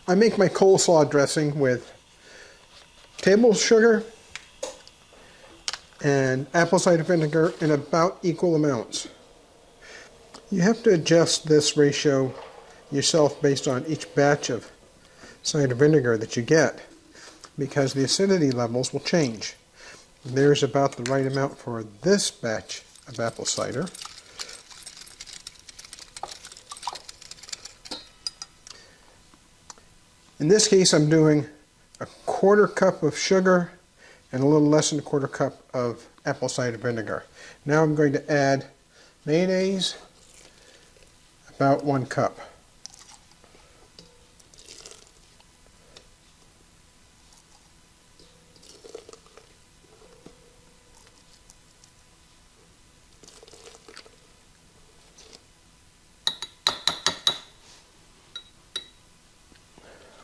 I make my coleslaw dressing with table sugar and apple cider vinegar in about equal amounts. You have to adjust this ratio yourself based on each batch of cider vinegar that you get, because the acidity levels will change. There's about the right amount for this batch of apple cider. In this case, I'm doing a 1/4 cup of sugar and a little less than a 1/4 cup of apple cider vinegar. Now I'm going to add mayonnaise, about 1 cup.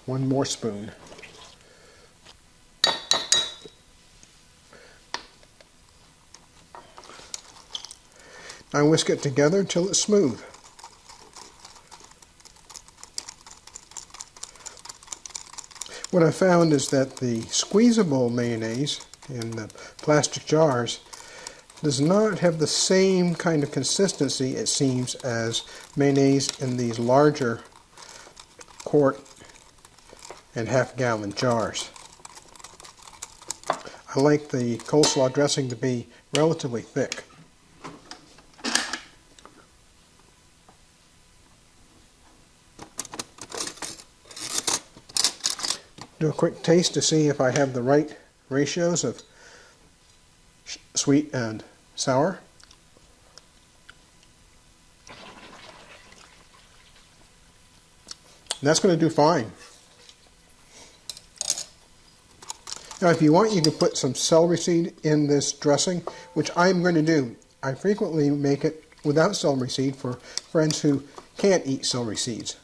One more spoon. I whisk it together until it's smooth. What I found is that the squeezable mayonnaise in the plastic jars does not have the same kind of consistency, it seems, as mayonnaise in these larger quart and half-gallon jars. I like the coleslaw dressing to be relatively thick. Do a quick taste to see if I have the right ratios of sweet and sour. That's going to do fine. Now, if you want, you can put some celery seed in this dressing, which I'm going to do. I frequently make it without celery seed for friends who can't eat celery seeds.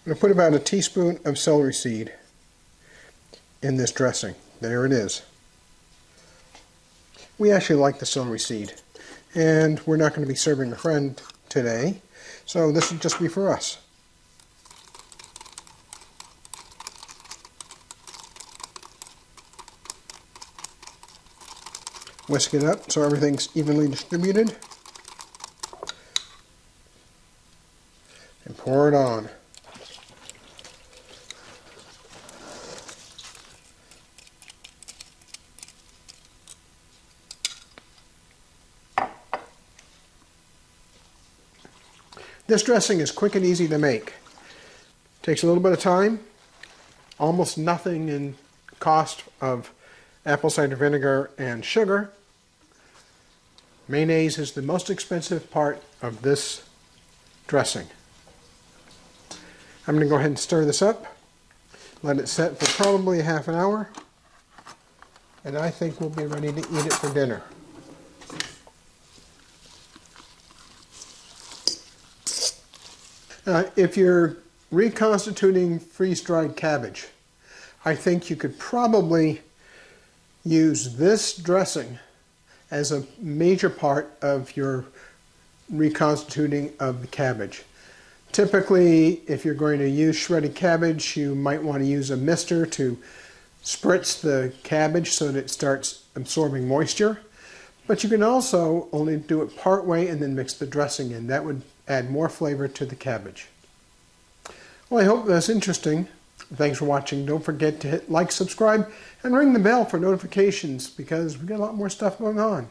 I'm going to put about a teaspoon of celery seed in this dressing. There it is. We actually like the celery seed, and we're not going to be serving a friend today, so this will just be for us. Whisk it up so everything's evenly distributed, and pour it on. This dressing is quick and easy to make. Takes a little bit of time, almost nothing in cost of apple cider vinegar and sugar. Mayonnaise is the most expensive part of this dressing. I'm going to go ahead and stir this up, let it set for probably a half an hour, and I think we'll be ready to eat it for dinner. If you're reconstituting freeze-dried cabbage, I think you could probably use this dressing as a major part of your reconstituting of the cabbage. Typically, if you're going to use shredded cabbage, you might want to use a mister to spritz the cabbage so that it starts absorbing moisture. But you can also only do it part way and then mix the dressing in. That would add more flavor to the cabbage. Well, I hope that's interesting. Thanks for watching. Don't forget to hit like, subscribe, and ring the bell for notifications because we've got a lot more stuff going on.